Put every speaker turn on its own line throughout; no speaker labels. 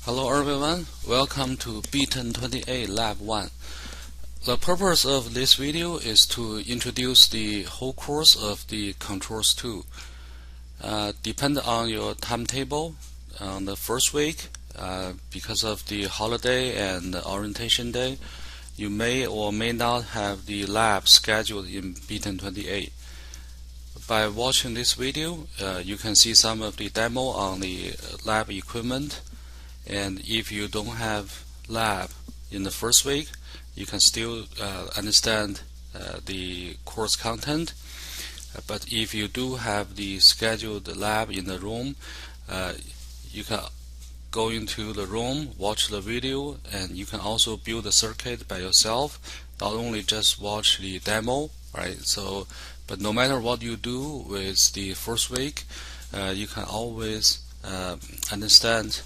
Hello everyone, welcome to B1028Lab1. The purpose of this video is to introduce the whole course of the Controls 2. Depending on your timetable, on the first week, because of the holiday and the orientation day, you may or may not have the lab scheduled in B1028. By watching this video, you can see some of the demo on the lab equipment. And if you don't have lab in the first week, you can still understand the course content. But if you do have the scheduled lab in the room, you can go into the room, watch the video, and you can also build a circuit by yourself, not only just watch the demo, right? So, but no matter what you do with the first week, you can always understand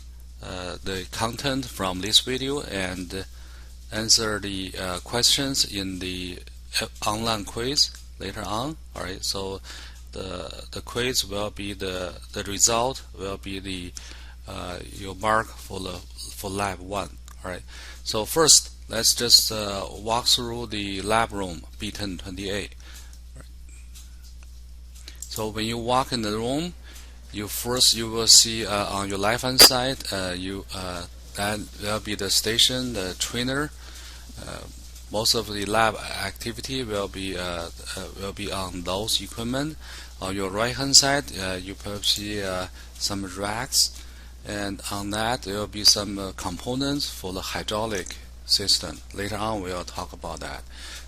the content from this video and answer the questions in the online quiz later on. Alright, so the quiz will be the result will be the your mark for lab 1. Alright, so first let's just walk through the lab room B1028. So when you walk in the room, you will see on your left hand side that will be the station, the trainer. Most of the lab activity will be on those equipment. On your right hand side, you probably see some racks, and on that there will be some components for the hydraulic system. Later on we will talk about that.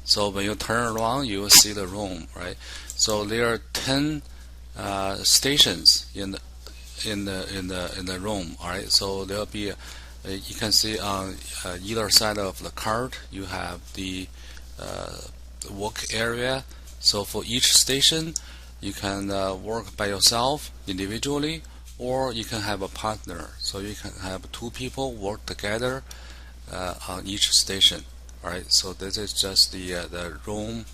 So when you turn around, you will see the room, right? So there are 10 stations in the room. All right, so there'll be you can see on either side of the cart you have the work area. So for each station, you can work by yourself individually, or you can have a partner. So you can have two people work together on each station. All right, so this is just the room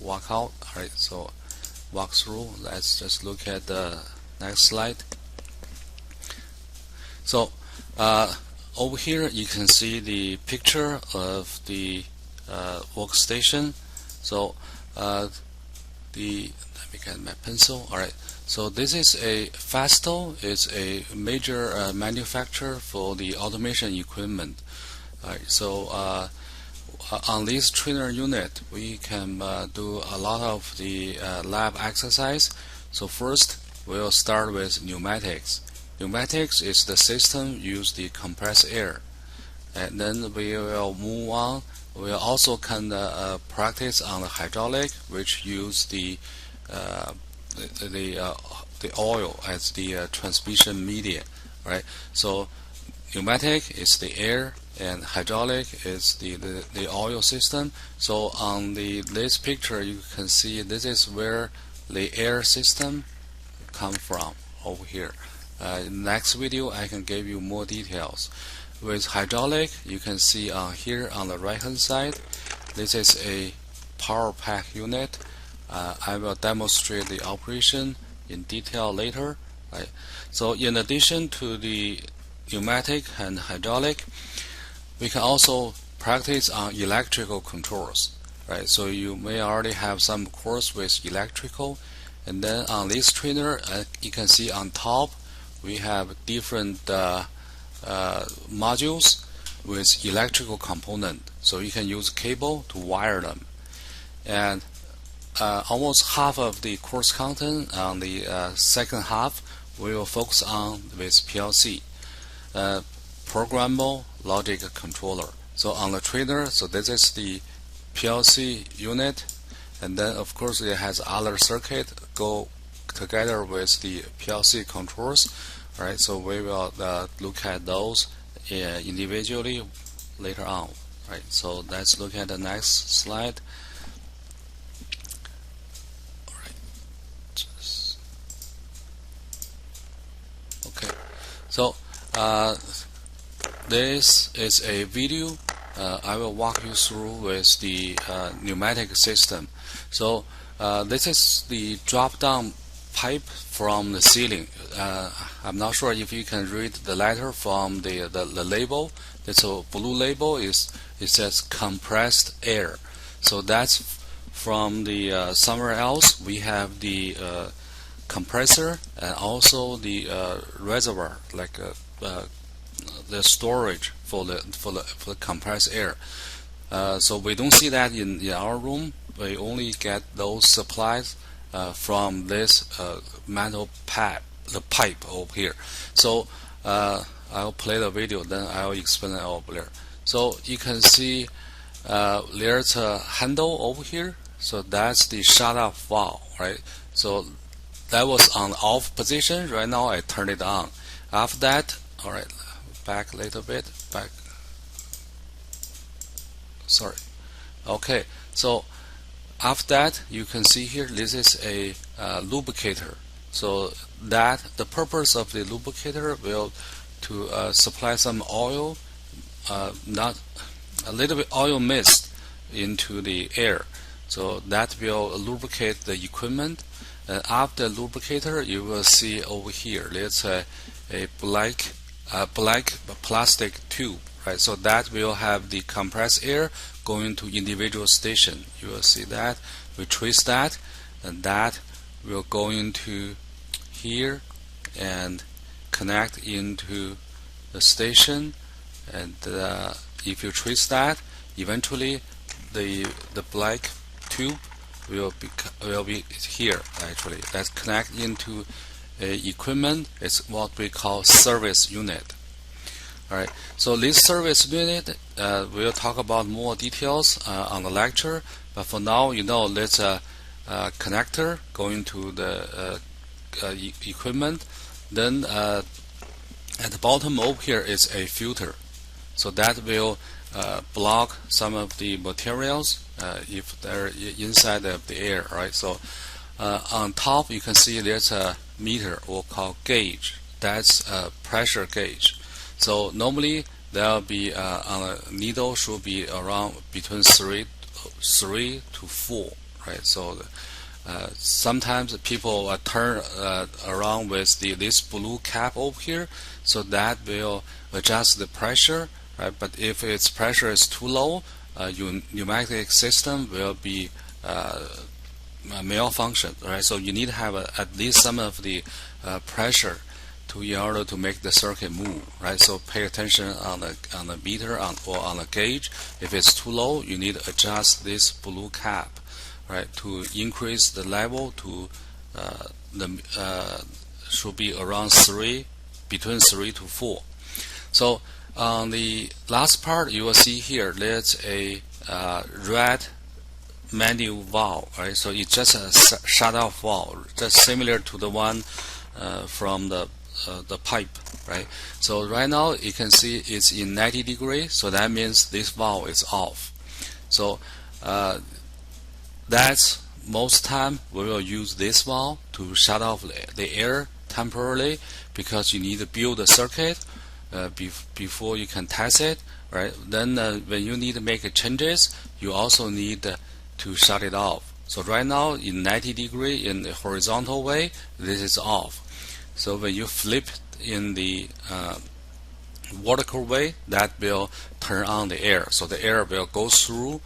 walkout. All right, so walk through. Let's just look at the next slide. So over here you can see the picture of the workstation. So let me get my pencil. Alright, so this is a FESTO. It's a major manufacturer for the automation equipment. Alright, so on this trainer unit, we can do a lot of the lab exercise. So first, we'll start with pneumatics. Pneumatics is the system used the compressed air, and then we will move on. We'll also kind of practice on the hydraulic, which use the oil as the transmission media, right? So pneumatic is the air, and hydraulic is the oil system. So on this picture you can see this is where the air system come from over here. Next video I can give you more details. With hydraulic, you can see here on the right hand side, this is a power pack unit. I will demonstrate the operation in detail later. Right? So in addition to the pneumatic and hydraulic, we can also practice on electrical controls, right? So you may already have some course with electrical, and then on this trainer, you can see on top we have different modules with electrical component. So you can use cable to wire them, and almost half of the course content on the second half we will focus on with PLC. Programmable logic controller. So on the trainer, so this is the PLC unit, and then of course it has other circuit go together with the PLC controls. Right, so we will look at those individually later on. Right, so let's look at the next slide. All right. Okay, so this is a video I will walk you through with the pneumatic system. So this is the drop-down pipe from the ceiling. I'm not sure if you can read the letter from the label. It's a blue label. It says compressed air. So that's from the somewhere else. We have the compressor and also the reservoir, like the storage for the compressed air. So we don't see that in our room. We only get those supplies from this metal pipe, the pipe over here. So I'll play the video, then I'll explain it over there. So you can see there's a handle over here. So that's the shut-off valve, right? So that was on off position. Right now I turn it on. After that, all right, back a little bit, back. Sorry. Okay, so after that, you can see here this is a lubricator. So that the purpose of the lubricator will to supply some oil, not a little bit oil mist into the air. So that will lubricate the equipment. And after lubricator, you will see over here there's a black plastic tube, right? So that will have the compressed air going to individual station. You will see that. We trace that, and that will go into here and connect into the station. And if you trace that, eventually the black tube will be here. Actually, let's connect into equipment. It's what we call service unit. Alright, so this service unit, we'll talk about more details on the lecture, but for now, you know, there's a connector going to the equipment. Then at the bottom over here is a filter, so that will block some of the materials if they're inside of the air, right? So on top you can see there's a meter we'll call gauge. That's a pressure gauge. So normally there'll be on a needle should be around between 3 to 4, right? So sometimes people turn around with this blue cap over here, so that will adjust the pressure, right? But if its pressure is too low, your pneumatic system will be malfunction, right? So you need to have at least some of the pressure in order to make the circuit move, right? So pay attention on the meter or on the gauge. If it's too low, you need to adjust this blue cap, right, to increase the level to should be around between 3 to 4. So on the last part, you will see here there's a red manual valve, right? So it's just a shut-off valve, just similar to the one from the pipe, right? So right now you can see it's in 90 degrees, so that means this valve is off. So that's most time we will use this valve to shut off the air temporarily, because you need to build a circuit before you can test it, right? Then when you need to make changes, you also need to shut it off. So right now in 90 degree in the horizontal way, this is off. So when you flip in the vertical way, that will turn on the air. So the air will go through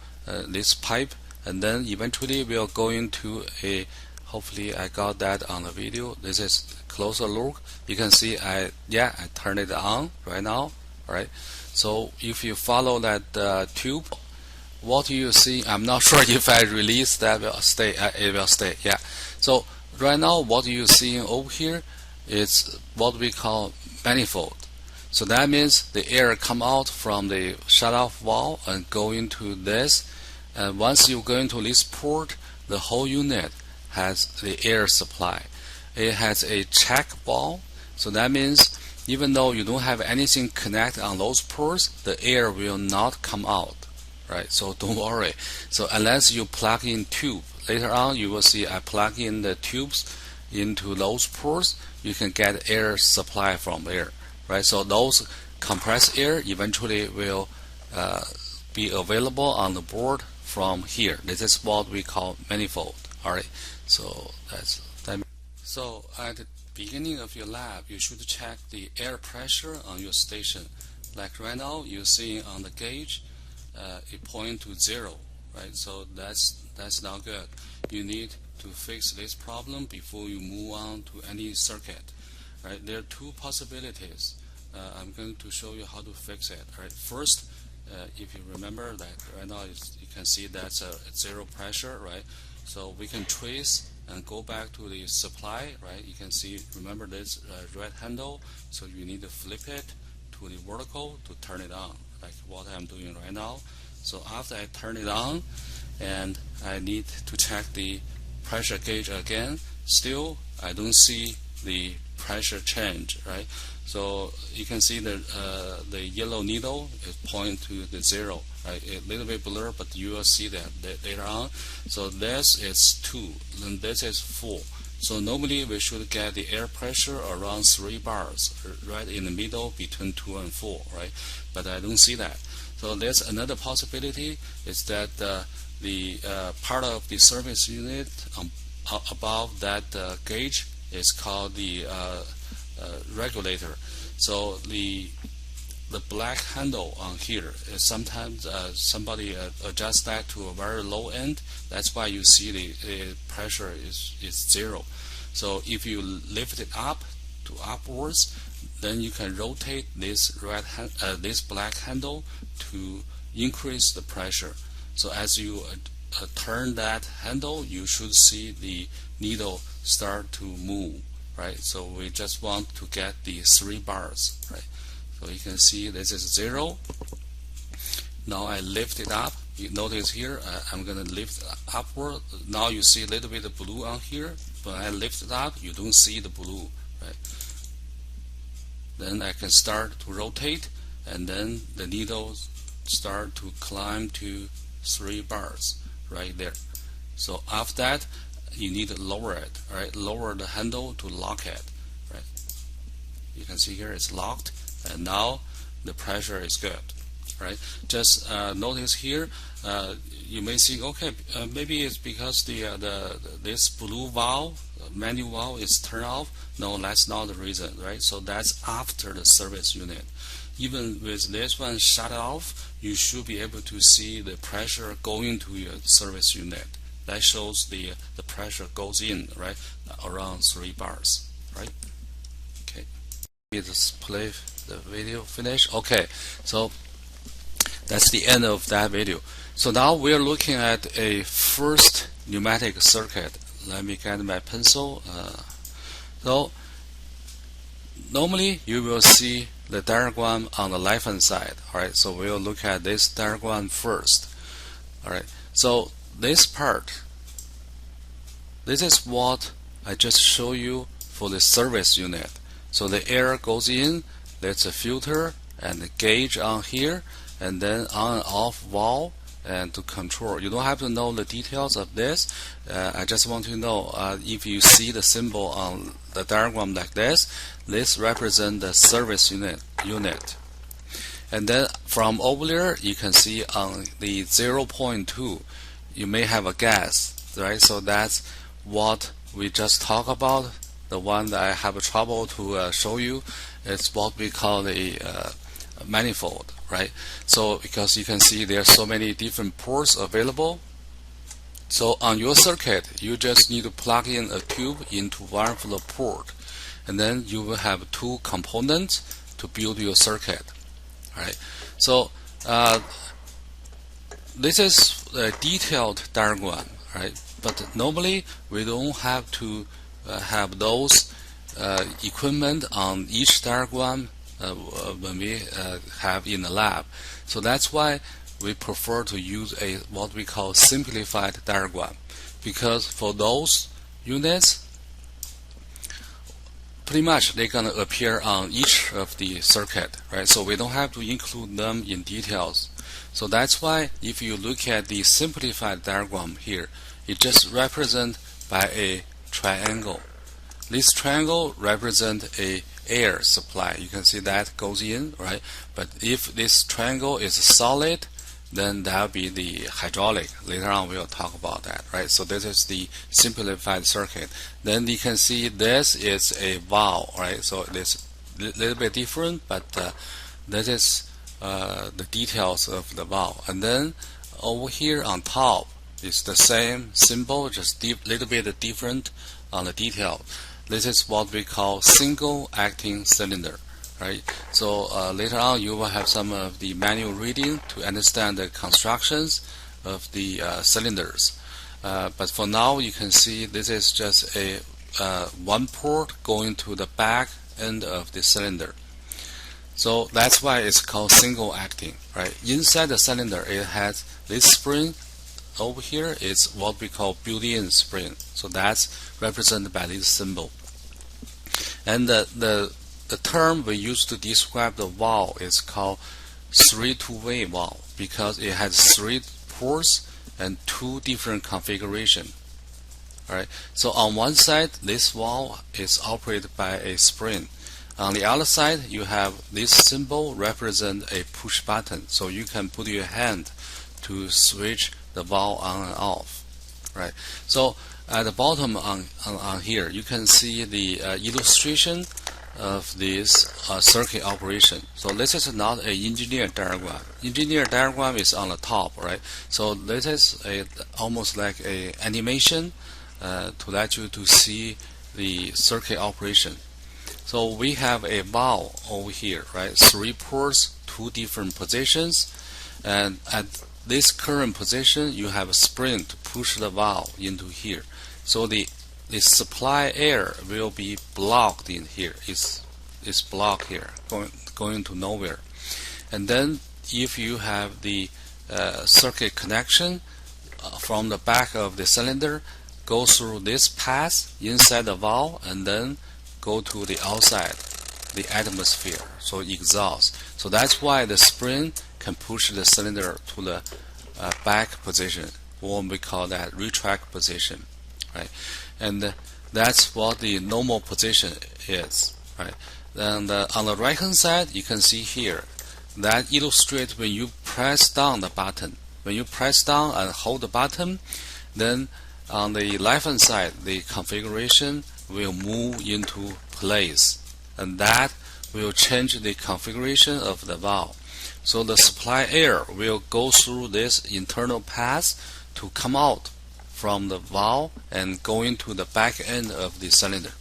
this pipe, and then eventually will go into a, hopefully I got that on the video. This is closer look. You can see I turned it on right now. All right. So if you follow that tube, what you see, I'm not sure if I release that will stay. It will stay. Yeah. So right now, what you see over here is what we call manifold. So that means the air come out from the shut-off valve and go into this. And once you go into this port, the whole unit has the air supply. It has a check valve. So that means even though you don't have anything connect on those ports, the air will not come out, right? So don't worry. So unless you plug in tube, later on you will see I plug in the tubes into those ports, you can get air supply from there, right? So those compressed air eventually will be available on the board from here. This is what we call manifold. All right. So that's that. So at the beginning of your lab, you should check the air pressure on your station. Like right now, you're seeing on the gauge, it point to 0, right? So that's not good. You need to fix this problem before you move on to any circuit, right? There are two possibilities. I'm going to show you how to fix it. Right? First, if you remember that right now you can see that's a 0 pressure, right? So we can trace and go back to the supply, right? You can see, remember this red handle, so you need to flip it to the vertical to turn it on, like what I'm doing right now. So after I turn it on, and I need to check the pressure gauge again, still I don't see the pressure change, right? So you can see the yellow needle is pointing to the 0, right? A little bit blur, but you will see that later on. So this is 2, then this is 4. So normally we should get the air pressure around 3 bars, right in the middle between 2 and 4, right? But I don't see that. So there's another possibility is that the part of the service unit above that gauge is called the regulator. So the black handle on here is sometimes somebody adjusts that to a very low end. That's why you see the pressure is 0. So if you lift it up to upwards, then you can rotate this this black handle to increase the pressure. So as you turn that handle, you should see the needle start to move, right? So we just want to get the 3 bars, right? So you can see this is 0. Now I lift it up. You notice here I'm going to lift upward. Now you see a little bit of blue on here. When I lift it up, you don't see the blue, right? Then I can start to rotate, and then the needle start to climb to 3 bars right there. So after that, you need to lower it, right? Lower the handle to lock it, right? You can see here it's locked, and now the pressure is good, right? Just notice here, you may think, okay, maybe it's because this blue valve, manual valve, is turned off. No, that's not the reason, right? So that's after the service unit. Even with this one shut off, you should be able to see the pressure going to your service unit. That shows the pressure goes in, right, around 3 bars, right? Okay, let's play the video finish. Okay, so that's the end of that video. So now we're looking at a first pneumatic circuit. Let me get my pencil. So normally you will see the diagram on the left hand side. Alright, so we'll look at this diagram first. Alright, so this part, this is what I just showed you for the service unit. So the air goes in, there's a filter and the gauge on here, and then on and off valve and to control. You don't have to know the details of this. I just want to know if you see the symbol on the diagram like this represents the service unit. And then from over there, you can see on the 0.2, you may have a gas, right? So that's what we just talked about. The one that I have trouble to show you is what we call the manifold, right? So because you can see there are so many different ports available. So on your circuit, you just need to plug in a tube into one of the port, and then you will have 2 components to build your circuit. Right? So this is a detailed diagram, right? But normally we don't have to have those equipment on each diagram when we have in the lab. So that's why we prefer to use a what we call simplified diagram, because for those units, pretty much they're going to appear on each of the circuit, right? So we don't have to include them in details. So that's why if you look at the simplified diagram here, it just represents by a triangle. This triangle represents a air supply. You can see that goes in, right? But if this triangle is solid, then that'll be the hydraulic. Later on we'll talk about that, right? So this is the simplified circuit. Then you can see this is a valve, right? So it's a little bit different, but this is the details of the valve. And then over here on top is the same symbol, just little bit different on the detail. This is what we call single acting cylinder, right? So later on you will have some of the manual reading to understand the constructions of the cylinders. But for now you can see this is just a one port going to the back end of the cylinder. So that's why it's called single acting, right? Inside the cylinder it has this spring. Over here is what we call built-in spring. So that's represented by this symbol. And the term we use to describe the valve is called two-way valve, because it has 3 ports and 2 different configurations. Alright, so on one side this valve is operated by a spring. On the other side you have this symbol represent a push button, so you can put your hand to switch the valve on and off, right? So at the bottom on here you can see the illustration of this circuit operation. So this is not an engineer diagram. Engineer diagram is on the top, right? So this is almost like a animation to let you to see the circuit operation. So we have a valve over here, right? 3 ports, 2 different positions, and at this current position you have a spring to push the valve into here. So the supply air will be blocked in here. It's blocked here, going to nowhere. And then if you have the circuit connection from the back of the cylinder, go through this path inside the valve and then go to the outside, the atmosphere, so exhaust. So that's why the spring can push the cylinder to the back position, or we call that retract position, right? And that's what the normal position is, right? And on the right hand side you can see here that illustrates when you press down the button. When you press down and hold the button, then on the left hand side the configuration will move into place, and that will change the configuration of the valve. So the supply air will go through this internal path to come out from the valve and go into the back end of the cylinder.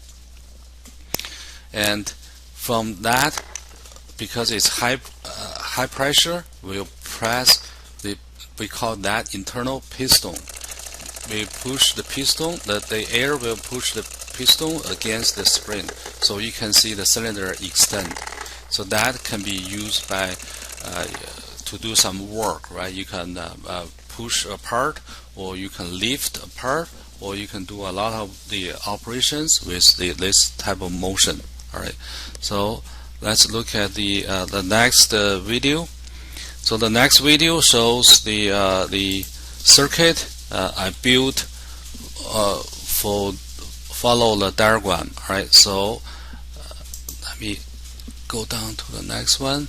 And from that, because it's high pressure, we'll press we call that internal piston. We push the piston, the air will push the piston against the spring, so you can see the cylinder extend. So that can be used by to do some work, right? You can push apart, or you can lift apart, or you can do a lot of the operations with this type of motion. All right. So let's look at the next video. So the next video shows the circuit I built for follow the diagram. All right. So let me go down to the next one.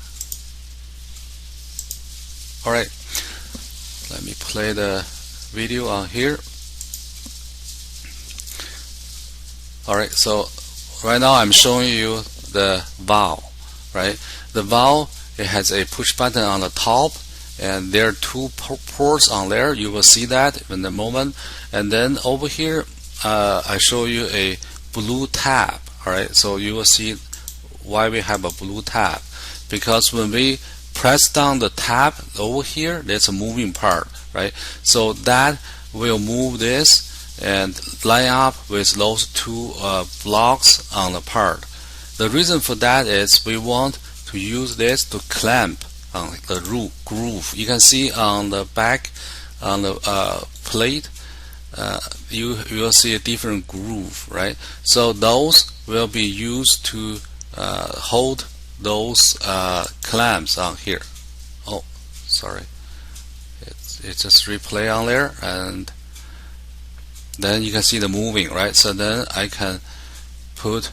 All right. Let me play the video on here. All right. So right now I'm showing you the valve. Right. The valve, it has a push button on the top, and there are 2 ports on there. You will see that in a moment. And then over here I show you a blue tab. Alright, so you will see why we have a blue tab, because when we press down the tab over here, there's a moving part, right? So that will move this and line up with those 2 blocks on the part. The reason for that is we want to use this to clamp on the groove. You can see on the back, on the plate, you will see a different groove, right? So those will be used to hold those clamps on here. Oh, sorry, it's just replay on there, and then you can see the moving, right? So then I can put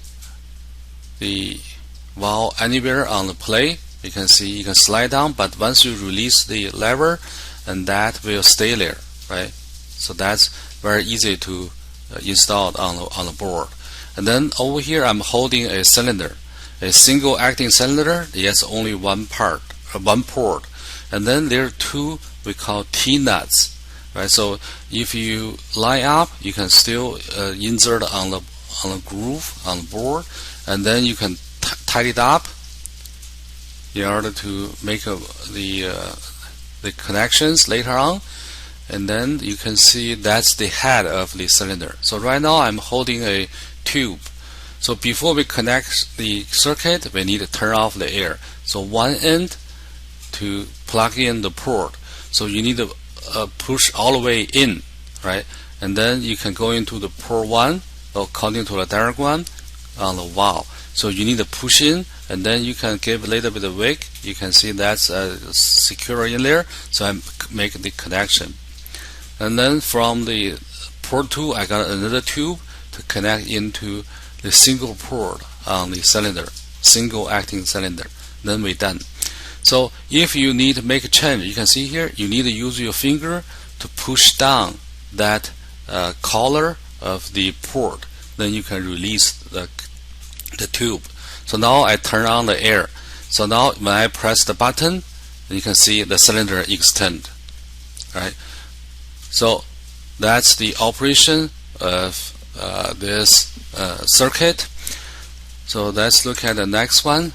the valve anywhere on the plate, You can see you can slide down, but once you release the lever, and that will stay there, right? So that's very easy to install on the board. And then over here, I'm holding a cylinder, a single acting cylinder. Yes, only one port, and then there are two we call T-nuts, right? So if you line up, you can still insert on the groove on the board, and then you can tighten it up in order to make the connections later on. And then you can see that's the head of the cylinder. So right now I'm holding a tube. So before we connect the circuit, we need to turn off the air. So one end to plug in the port. So you need to push all the way in, right? And then you can go into the port 1 according to the diagram on the valve. So you need to push in, and then you can give a little bit of wiggle. You can see that's secure in there. So I make the connection. And then from the port 2, I got another tube to connect into the single port on the cylinder, single acting cylinder. Then we're done. So if you need to make a change, you can see here, you need to use your finger to push down that collar of the port. Then you can release the tube. So now I turn on the air. So now when I press the button, you can see the cylinder extend. Right? So that's the operation of this circuit. So let's look at the next one.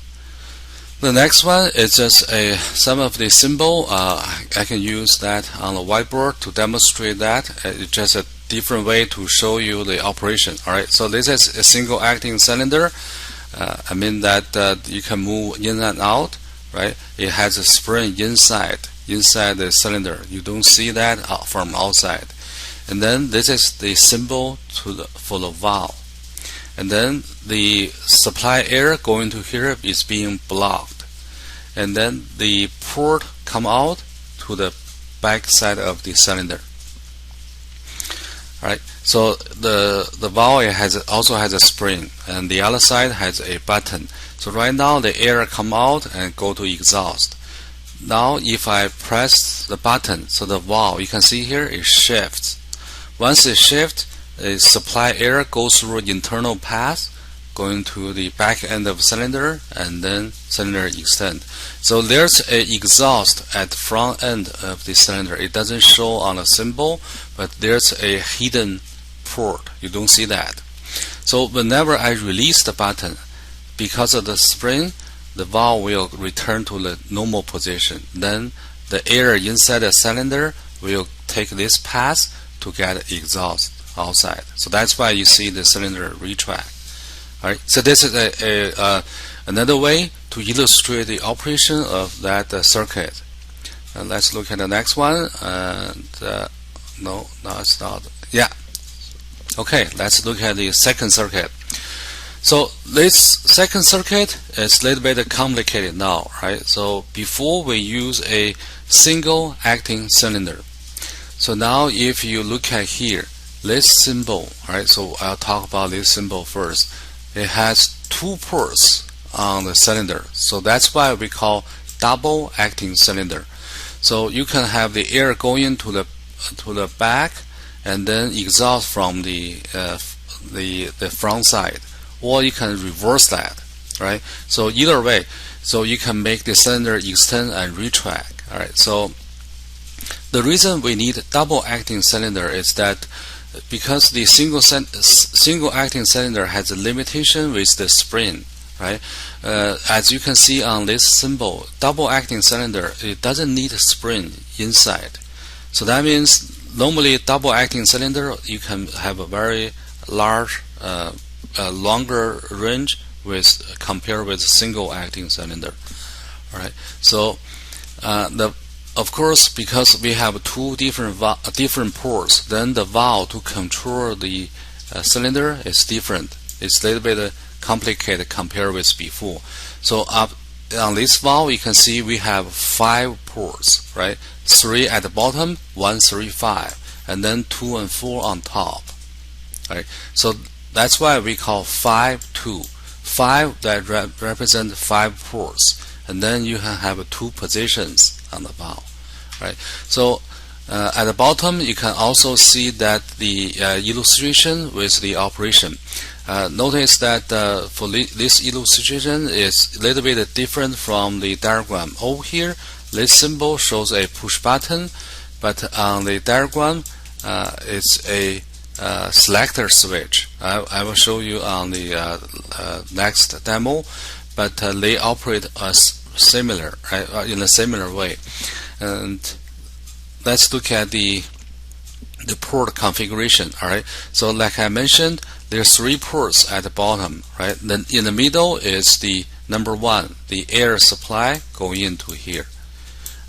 The next one is just some of the symbol. I can use that on the whiteboard to demonstrate that. It's just a different way to show you the operation. Alright, so this is a single acting cylinder. I mean that you can move in and out, right? It has a spring inside the cylinder. You don't see that from outside. And then this is the symbol for the valve. And then the supply air going to here is being blocked. And then the port come out to the back side of the cylinder. Alright, so the valve also has a spring, and the other side has a button. So right now the air come out and go to exhaust. Now if I press the button, so the valve, you can see here, it shifts. Once it shifts, the supply air goes through internal path going to the back end of cylinder, and then cylinder extend. So there's a exhaust at the front end of the cylinder. It doesn't show on a symbol, but there's a hidden port. You don't see that. So whenever I release the button, because of the spring, the valve will return to the normal position. Then the air inside the cylinder will take this path to get exhaust outside. So that's why you see the cylinder retract. Alright, so this is another way to illustrate the operation of that circuit. Let's look at the next one. No, it's not. Yeah. Okay, let's look at the second circuit. So this second circuit is a little bit complicated now, right? So before we use a single acting cylinder. So now if you look at here, this symbol, right? So I'll talk about this symbol first. It has two ports on the cylinder, so that's why we call double acting cylinder. So you can have the air going to the back, and then exhaust from the front side, or you can reverse that, right? So either way, so you can make the cylinder extend and retract. All right. So the reason we need double acting cylinder is that because the single acting cylinder has a limitation with the spring, right? As you can see on this symbol, double acting cylinder, it doesn't need a spring inside. So that means normally double acting cylinder, you can have a very large, longer range compared with single acting cylinder. All right. So of course, because we have two different ports, then the valve to control the cylinder is different. It's a little bit complicated compared with before. So on this valve, you can see we have 5 ports, right? 3 at the bottom, 1, 3, 5, and then 2 and 4 on top. Right? So that's why we call 5, 2. 5 that represent 5 ports, and then you can have two positions on the valve, right? So at the bottom, you can also see that the illustration with the operation. Notice that for this illustration is a little bit different from the diagram. Over here, this symbol shows a push button, but on the diagram, it's a selector switch. I will show you on the next demo, but they operate as similar, right, in a similar way. And let's look at the port configuration. All right. So like I mentioned, there's three ports at the bottom, right? Then in the middle is the number 1, the air supply going into here,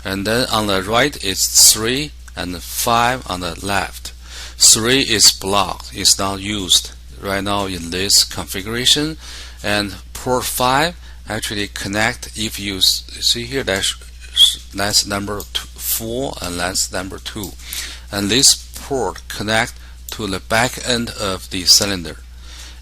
and then on the right is 3 and 5 on the left. 3 is blocked; it's not used right now in this configuration, and port 5 actually connect. If you see here, that's number 4 and that's number 2, and this port connect to the back end of the cylinder,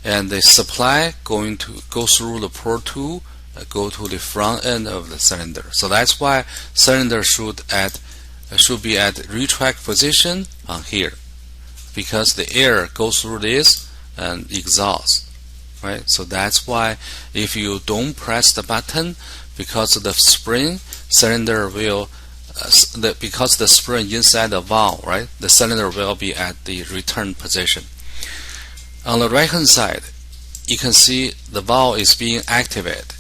and the supply going to go through the port 2, go to the front end of the cylinder. So that's why cylinder should be at retract position on here, because the air goes through this and exhausts, right? So that's why if you don't press the button, because of the spring, cylinder will because the spring inside the valve, right, the cylinder will be at the return position. On the right hand side, you can see the valve is being activated.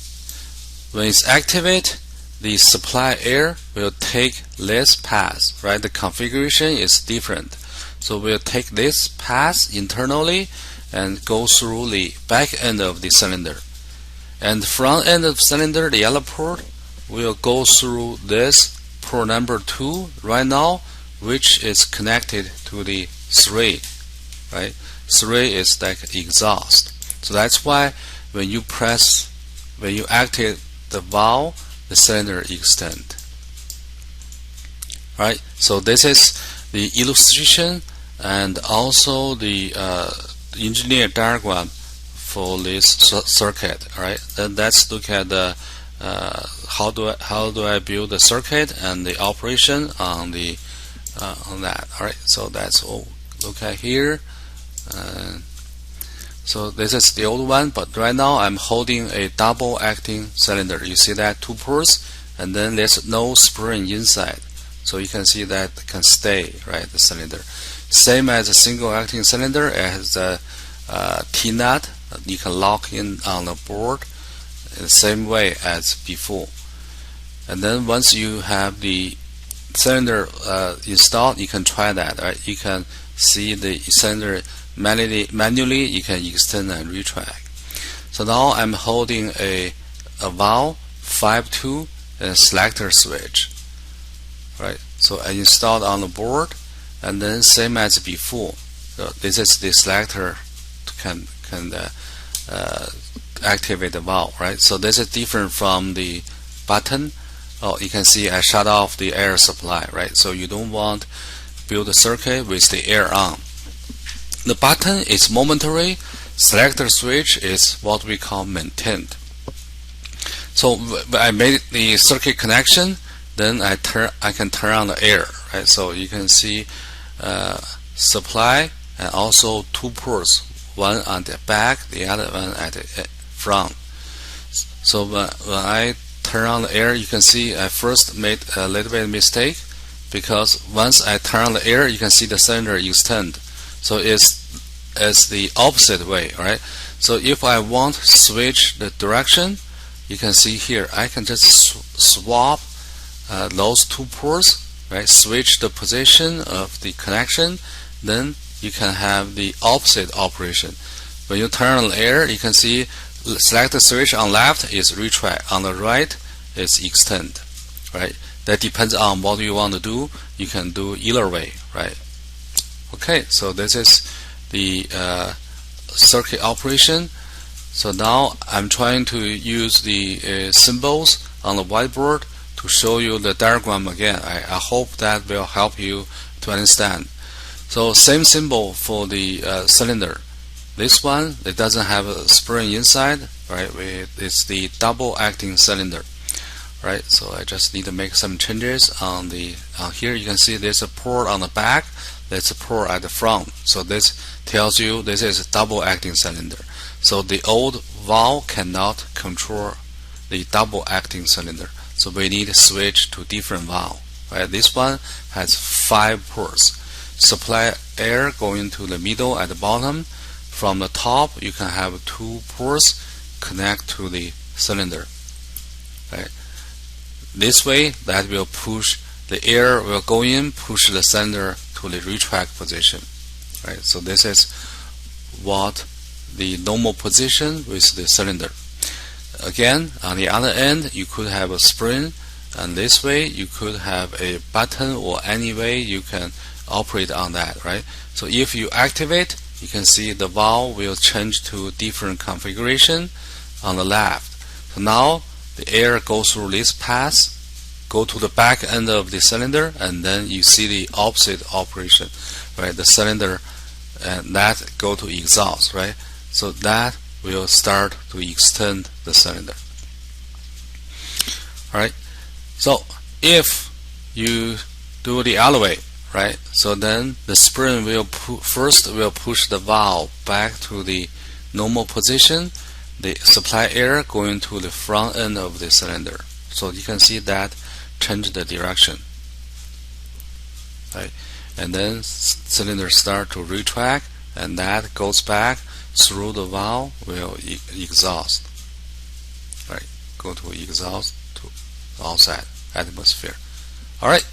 When it's activated, the supply air will take this path, right? The configuration is different, so we'll take this path internally and go through the back end of the cylinder, and the front end of the cylinder, the yellow port, will go through this port number 2 right now, which is connected to the 3, right? 3 is like exhaust. So that's why when you activate the valve, the cylinder extend. Right? So this is the illustration and also the engineer diagram for this circuit. All right? Then let's look at the how do I build the circuit and the operation on the on that. All right, so that's all. Look at here. So this is the old one, but right now I'm holding a double acting cylinder. You see that 2 ports, and then there's no spring inside, so you can see that it can stay, right, the cylinder. Same as a single acting cylinder, it has a T-nut. You can lock in on the board the same way as before. And then once you have the cylinder installed, you can try that, right? You can see the cylinder manually you can extend and retract. So now I'm holding a valve 5-2 and selector switch, right? So I installed on the board, and then same as before. So this is the selector can activate the valve, right? So this is different from the button. Oh, you can see I shut off the air supply, right? So you don't want to build a circuit with the air on. The button is momentary. Selector switch is what we call maintained. So I made the circuit connection, then I can turn on the air, right? So you can see supply and also 2 ports, one on the back, the other one at the front. So when I turn on the air, you can see I first made a little bit of mistake, because once I turn on the air, you can see the cylinder extend. So it's the opposite way, right? So if I want to switch the direction, you can see here I can just swap those 2 ports, right? Switch the position of the connection, then you can have the opposite operation. When you turn on the air, you can see select the switch on left is retract, on the right is extend, right? That depends on what you want to do. You can do either way, right? Okay, so this is the circuit operation. So now I'm trying to use the symbols on the whiteboard to show you the diagram again. I hope that will help you to understand. So same symbol for the cylinder. This one, it doesn't have a spring inside, right? It's the double acting cylinder. right? So I just need to make some changes on the here. You can see there's a port on the back, there's a port at the front. So this tells you this is a double acting cylinder. So the old valve cannot control the double acting cylinder. So we need to switch to different valve. Right? This one has 5 ports. Supply air going to the middle at the bottom. From the top, you can have 2 ports connect to the cylinder. Right? This way, that will push the air will go in, push the cylinder to the retract position. Right? So this is what the normal position with the cylinder. Again, on the other end, you could have a spring, and this way you could have a button, or any way you can operate on that, right? So if you activate, you can see the valve will change to different configuration on the left. So now the air goes through this path, go to the back end of the cylinder, and then you see the opposite operation, right? The cylinder and that go to exhaust, right? So that will start to extend the cylinder. Alright, so if you do the other way, right? So then the spring will first push the valve back to the normal position, the supply air going to the front end of the cylinder. So you can see that change the direction, right? And then cylinder start to retract, and that goes back through the valve will exhaust, right? Go to exhaust to outside atmosphere. All right.